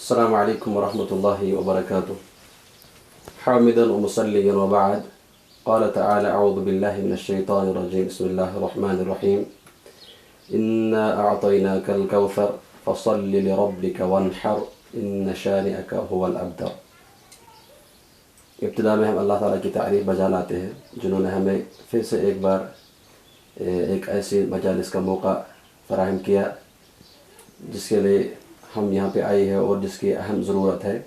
السلام عليكم ورحمة الله وبركاته. حامدا ومصليا وبعد. قال تعالى: أعوذ بالله من الشيطان الرجيم. بسم الله الرحمن الرحيم. إنا أعطيناك الكوثر فصل لربك وانحر إن شانئك هو الأبتر. ابتدا میں ہم اللہ تعالیٰ کی تعریف بجا لاتے ہیں جنہوں نے ہمیں پھر سے ایک بار ایک ایسی مجالس کا موقع فراہم کیا جس کے لیے ہم یہاں پہ آئے ہیں اور جس کی اہم ضرورت ہے،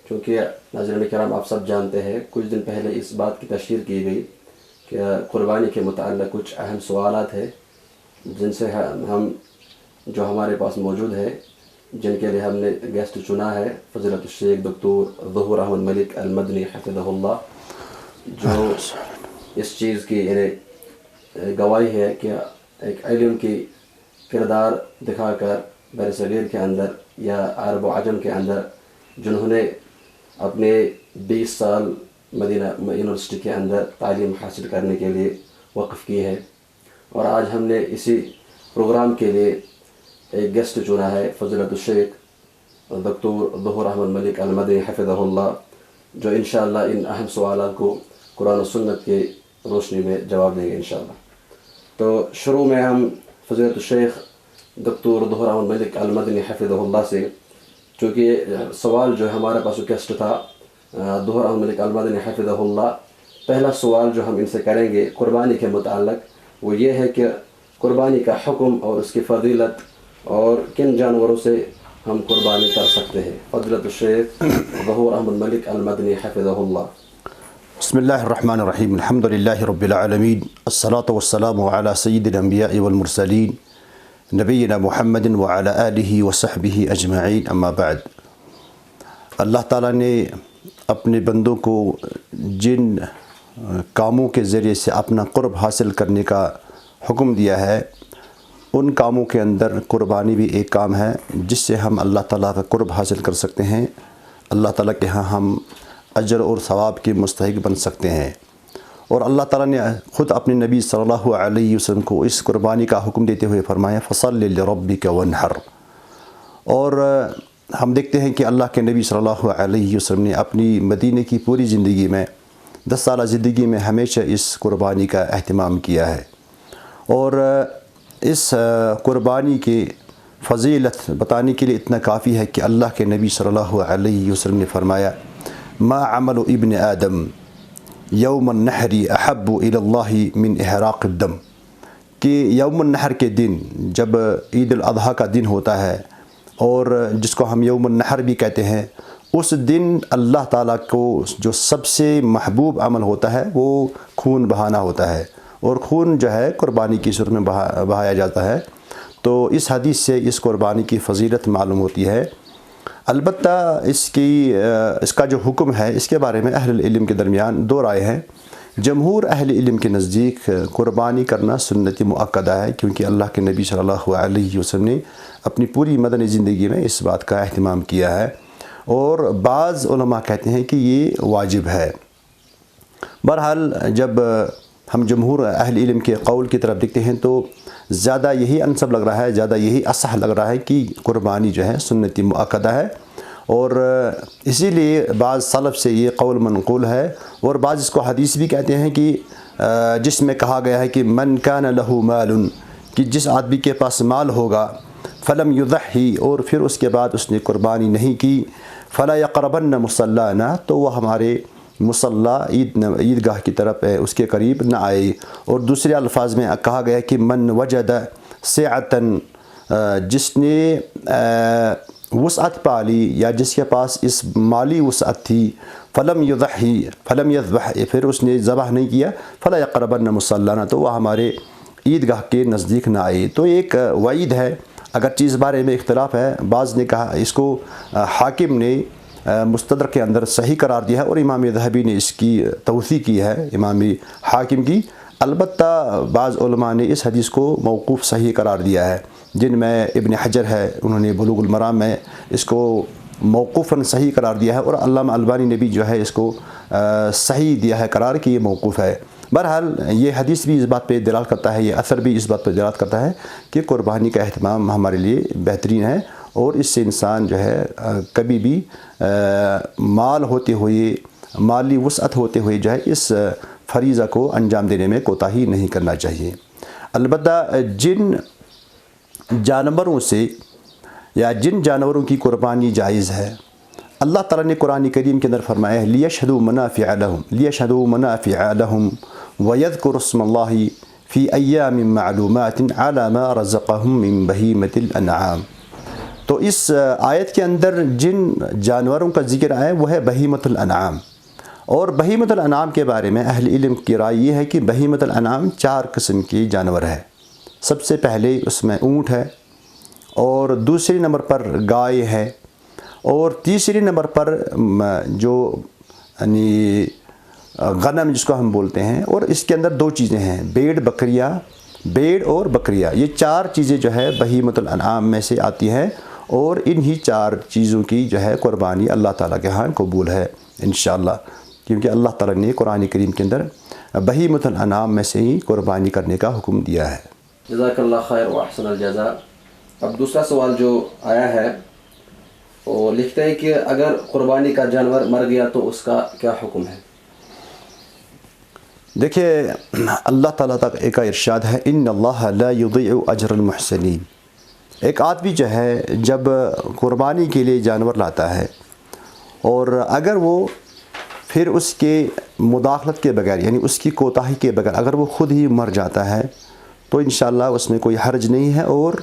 کیونکہ ناظرین کرام آپ سب جانتے ہیں کچھ دن پہلے اس بات کی تشہیر کی گئی کہ قربانی کے متعلق کچھ اہم سوالات ہیں جن سے ہم جو ہمارے پاس موجود ہے، جن کے لیے ہم نے گیسٹ چنا ہے فضیلت الشیخ دکتور ظہور احمد ملک المدنی حفظہ اللہ، جو اس چیز کی گواہی ہے کہ ایک علم کی کردار دکھا کر برصغیر کے اندر یا عرب و عجم کے اندر جنہوں نے اپنے 20 سال مدینہ یونیورسٹی کے اندر تعلیم حاصل کرنے کے لیے وقف کی ہے، اور آج ہم نے اسی پروگرام کے لیے ایک گیسٹ چنا ہے فضیلت الشیخ دکتور ظہور احمد ملک المدنی حفظہ اللہ، جو انشاءاللہ ان اہم سوالات کو قرآن و سنت کے روشنی میں جواب دیں گے انشاءاللہ۔ تو شروع میں ہم فضیلت الشیخ دکتور ظہور احمد ملک المدنی حفظہ اللہ سے، چونکہ سوال جو ہمارے پاس گیسٹ تھا ظہور احمد ملک المدنی حفظہ اللہ، پہلا سوال جو ہم ان سے کریں گے قربانی کے متعلق وہ یہ ہے کہ قربانی کا حکم اور اس کی فضیلت اور کن جانوروں سے ہم قربانی کر سکتے ہیں۔ فضیلت الشیخ ظہور احمد ملک المدنی حفظہ اللہ۔ بسم اللہ الرحمن الرحیم، الحمد للہ رب العالمین، الصلاة والسلام علی سید الانبیاء والمرسلین نبینا محمد وعلی آلہ وصحبہ اجمعین، اما بعد۔ اللہ تعالیٰ نے اپنے بندوں کو جن کاموں کے ذریعے سے اپنا قرب حاصل کرنے کا حکم دیا ہے، ان کاموں کے اندر قربانی بھی ایک کام ہے جس سے ہم اللہ تعالیٰ کا قرب حاصل کر سکتے ہیں، اللہ تعالیٰ کے ہاں ہم اجر اور ثواب کے مستحق بن سکتے ہیں۔ اور اللہ تعالیٰ نے خود اپنے نبی صلی اللہ علیہ وسلم کو اس قربانی کا حکم دیتے ہوئے فرمایا فصل لربک وانحر۔ اور ہم دیکھتے ہیں کہ اللہ کے نبی صلی اللہ علیہ وسلم نے اپنی مدینے کی پوری زندگی میں 10 سالہ زندگی میں ہمیشہ اس قربانی کا اہتمام کیا ہے، اور اس قربانی کی فضیلت بتانے کے لیے اتنا کافی ہے کہ اللہ کے نبی صلی اللہ علیہ وسلم نے فرمایا ما عمل ابن آدم یوم النحر احب الی اللہ من احراق الدم، کہ یوم النحر کے دن جب عید الاضحیٰ کا دن ہوتا ہے اور جس کو ہم یوم النحر بھی کہتے ہیں، اس دن اللہ تعالیٰ کو جو سب سے محبوب عمل ہوتا ہے وہ خون بہانا ہوتا ہے، اور خون جو ہے قربانی کی صورت میں بہایا جاتا ہے۔ تو اس حدیث سے اس قربانی کی فضیلت معلوم ہوتی ہے۔ البتہ اس کا جو حکم ہے اس کے بارے میں اہل العلم کے درمیان 2 رائے ہیں۔ جمہور اہل علم کے نزدیک قربانی کرنا سنت مؤکدہ ہے، کیونکہ اللہ کے نبی صلی اللہ علیہ وسلم نے اپنی پوری مدنی زندگی میں اس بات کا اہتمام کیا ہے، اور بعض علماء کہتے ہیں کہ یہ واجب ہے۔ بہرحال جب ہم جمہور اہل علم کے قول کی طرف دیکھتے ہیں تو زیادہ یہی انسب لگ رہا ہے، زیادہ یہی اصح لگ رہا ہے کہ قربانی جو ہے سنت مؤکدہ ہے، اور اسی لیے بعض سلف سے یہ قول منقول ہے، اور بعض اس کو حدیث بھی کہتے ہیں کہ جس میں کہا گیا ہے کہ من کان لہ مال، کہ جس آدمی کے پاس مال ہوگا فلم یضحی، اور پھر اس کے بعد اس نے قربانی نہیں کی، فلا یقربن مصلانا، تو وہ ہمارے مصلی عیدگاہ کی طرف اس کے قریب نہ آئے۔ اور دوسرے الفاظ میں کہا گیا کہ من وجد سعتن، جس نے وسعت پالی یا جس کے پاس اس مالی وسعت تھی، فلم یذبح، پھر اس نے ذبح نہیں کیا، فلا یقربن مصلانا، تو وہ ہمارے عیدگاہ کے نزدیک نہ آئے۔ تو ایک وعید ہے، اگر چیز بارے میں اختلاف ہے، بعض نے کہا اس کو حاکم نے مستدرک کے اندر صحیح قرار دیا ہے، اور امام ذہبی نے اس کی توثیق کی ہے، امام حاکم کی۔ البتہ بعض علماء نے اس حدیث کو موقوف صحیح قرار دیا ہے، جن میں ابن حجر ہے، انہوں نے بلوغ المرام میں اس کو موقوفاً صحیح قرار دیا ہے، اور علامہ البانی نے بھی جو ہے اس کو صحیح دیا ہے قرار کہ یہ موقوف ہے۔ بہرحال یہ حدیث بھی اس بات پہ دلالت کرتا ہے، یہ اثر بھی اس بات پہ دلالت کرتا ہے کہ قربانی کا اہتمام ہمارے لیے بہترین ہے، اور اس سے انسان جو ہے کبھی بھی مال ہوتے ہوئے، مالی وسعت ہوتے ہوئے جو ہے اس فریضہ کو انجام دینے میں کوتاہی نہیں کرنا چاہیے۔ البتہ جن جانوروں سے یا جن جانوروں کی قربانی جائز ہے، اللہ تعالیٰ نے قرآن کریم کے اندر فرمایا ہے لِيَشْهَدُوا مَنَافِعَ لَهُمْ وَيَذْكُرُوا اسْمَ اللَّهِ فِي أَيَّامٍ مَّعْلُومَاتٍ عَلَى مَا رَزَقَهُم مِّن بَهِيمَةِ الْأَنْعَامِ۔ تو اس آیت کے اندر جن جانوروں کا ذکر آیا وہ ہے بہیمۃ الانعام، اور بہیمۃ الانعام کے بارے میں اہل علم کی رائے یہ ہے کہ بہیمۃ الانعام 4 قسم کی جانور ہے۔ سب سے پہلے اس میں اونٹ ہے، اور دوسری نمبر پر گائے ہے، اور تیسری نمبر پر جو یعنی غنم جس کو ہم بولتے ہیں، اور اس کے اندر 2 چیزیں ہیں، بیڑ اور بکریاں۔ یہ 4 چیزیں جو ہے بہیمۃ الانعام میں سے آتی ہیں، اور انہی 4 چیزوں کی جو ہے قربانی اللہ تعالیٰ کے ہاں قبول ہے انشاءاللہ، کیونکہ اللہ تعالیٰ نے قرآن کریم کے اندر بہیمۃ الانعام میں سے ہی قربانی کرنے کا حکم دیا ہے۔ جزاک اللہ خیر و احسن الجزاء۔ اب دوسرا سوال جو آیا ہے وہ لکھتے ہیں کہ اگر قربانی کا جانور مر گیا تو اس کا کیا حکم ہے؟ دیکھیے اللہ تعالیٰ تک ایک ارشاد ہے ان اللہ لا یضیع اجر المحسنین۔ ایک آدمی جو ہے جب قربانی کے لیے جانور لاتا ہے اور اگر وہ پھر اس کے مداخلت کے بغیر یعنی اس کی کوتاہی کے بغیر اگر وہ خود ہی مر جاتا ہے تو انشاءاللہ اس میں کوئی حرج نہیں ہے، اور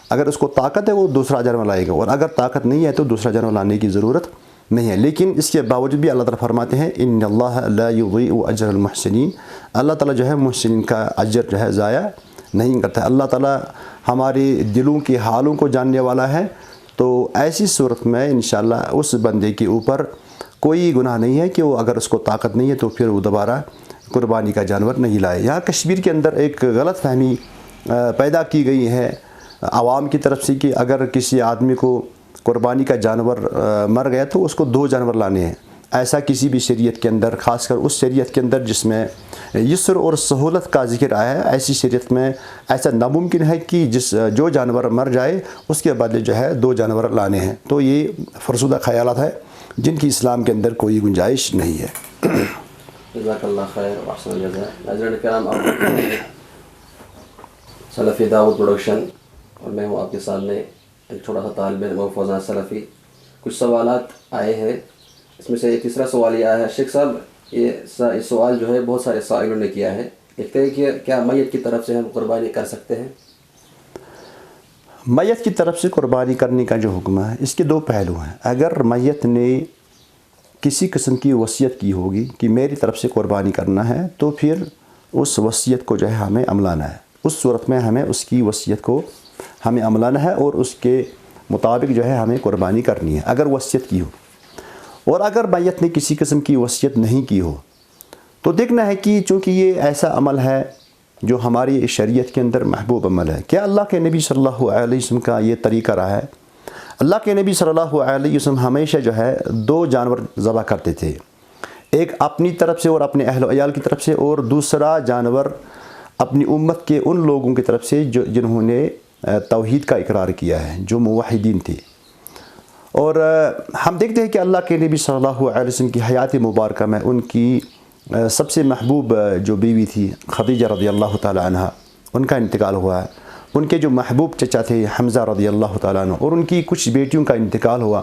اگر اس کو طاقت ہے وہ دوسرا جانور لائے گا، اور اگر طاقت نہیں ہے تو دوسرا جانور لانے کی ضرورت نہیں ہے۔ لیکن اس کے باوجود بھی اللہ تعالیٰ فرماتے ہیں ان اللہ لا یضیع اجر المحسنین، اللہ تعالیٰ جو ہے محسنین کا اجر جو ہے ضائع نہیں کرتا ہے۔ اللہ تعالیٰ ہمارے دلوں کے حالوں کو جاننے والا ہے، تو ایسی صورت میں انشاءاللہ اس بندے کے اوپر کوئی گناہ نہیں ہے کہ وہ اگر اس کو طاقت نہیں ہے تو پھر وہ دوبارہ قربانی کا جانور نہیں لائے۔ یہاں کشمیر کے اندر ایک غلط فہمی پیدا کی گئی ہے عوام کی طرف سے کہ اگر کسی آدمی کو قربانی کا جانور مر گیا تو اس کو 2 جانور لانے ہیں۔ ایسا کسی بھی شریعت کے اندر، خاص کر اس شریعت کے اندر جس میں یسر اور سہولت کا ذکر آیا ہے، ایسی شریعت میں ایسا ناممکن ہے کہ جو جانور مر جائے اس کے بدلے جو ہے 2 جانور لانے ہیں۔ تو یہ فرسودہ خیالات ہے جن کی اسلام کے اندر کوئی گنجائش نہیں ہے۔ جزاک اللہ خیر و احسن الجزاء۔ ناظرین کرام، آپ سلفی دعوت پروڈکشن اور میں ہوں آپ کے سامنے ایک چھوٹا سا طالب علم فوزان سلفی۔ کچھ سوالات آئے ہیں، اس میں سے تیسرا سوال یہ آیا ہے شیخ صاحب، یہ سوال جو ہے بہت سارے سائلوں نے کیا ہے، لکھتے ہیں کہ کیا میت کی طرف سے ہم قربانی کر سکتے ہیں؟ میت کی طرف سے قربانی کرنے کا جو حکم ہے اس کے 2 پہلو ہیں۔ اگر میت نے کسی قسم کی وصیت کی ہوگی کہ میری طرف سے قربانی کرنا ہے تو پھر اس وصیت کو جو ہے ہمیں عملانا ہے، اس صورت میں ہمیں اس کی وصیت کو ہمیں عملانا ہے اور اس کے مطابق جو ہے ہمیں قربانی کرنی ہے اگر وصیت کی ہو۔ اور اگر میت نے کسی قسم کی وصیت نہیں کی ہو تو دیکھنا ہے کہ چونکہ یہ ایسا عمل ہے جو ہماری شریعت کے اندر محبوب عمل ہے، کیا اللہ کے نبی صلی اللہ علیہ وسلم کا یہ طریقہ رہا ہے؟ اللہ کے نبی صلی اللہ علیہ وسلم ہمیشہ جو ہے 2 جانور ذبح کرتے تھے، ایک اپنی طرف سے اور اپنے اہل و عیال کی طرف سے، اور دوسرا جانور اپنی امت کے ان لوگوں کی طرف سے جنہوں نے توحید کا اقرار کیا ہے، جو موحدین تھے۔ اور ہم دیکھتے ہیں کہ اللہ کے نبی صلی اللہ علیہ وسلم کی حیات مبارکہ میں ان کی سب سے محبوب جو بیوی تھی خدیجہ رضی اللہ تعالی عنہ، ان کا انتقال ہوا ہے۔ ان کے جو محبوب چچا تھے حمزہ رضی اللہ تعالیٰ عنہ، اور ان کی کچھ بیٹیوں کا انتقال ہوا،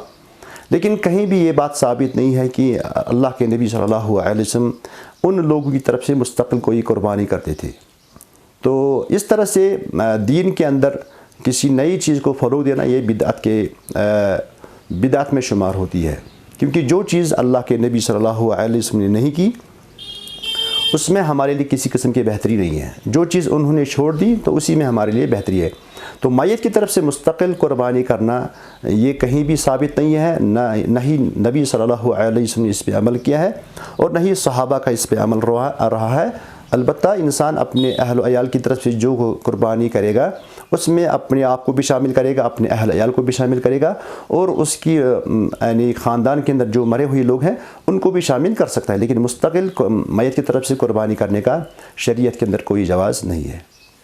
لیکن کہیں بھی یہ بات ثابت نہیں ہے کہ اللہ کے نبی صلی اللہ علیہ وسلم ان لوگوں کی طرف سے مستقل کوئی قربانی کرتے تھے۔ تو اس طرح سے دین کے اندر کسی نئی چیز کو فروغ دینا یہ بدعت میں شمار ہوتی ہے، کیونکہ جو چیز اللہ کے نبی صلی اللہ علیہ وسلم نے نہیں کی اس میں ہمارے لیے کسی قسم کی بہتری نہیں ہے، جو چیز انہوں نے چھوڑ دی تو اسی میں ہمارے لیے بہتری ہے۔ تو میت کی طرف سے مستقل قربانی کرنا یہ کہیں بھی ثابت نہیں ہے، نہ ہی نبی صلی اللہ علیہ وسلم نے اس پہ عمل کیا ہے اور نہ ہی صحابہ کا اس پہ عمل رہا ہے۔ البتہ انسان اپنے اہل و عیال کی طرف سے جو قربانی کرے گا اس میں اپنے آپ کو بھی شامل کرے گا، اپنے اہل عیال کو بھی شامل کرے گا، اور اس کی یعنی خاندان کے اندر جو مرے ہوئے لوگ ہیں ان کو بھی شامل کر سکتا ہے، لیکن مستقل میت کی طرف سے قربانی کرنے کا شریعت کے اندر کوئی جواز نہیں ہے۔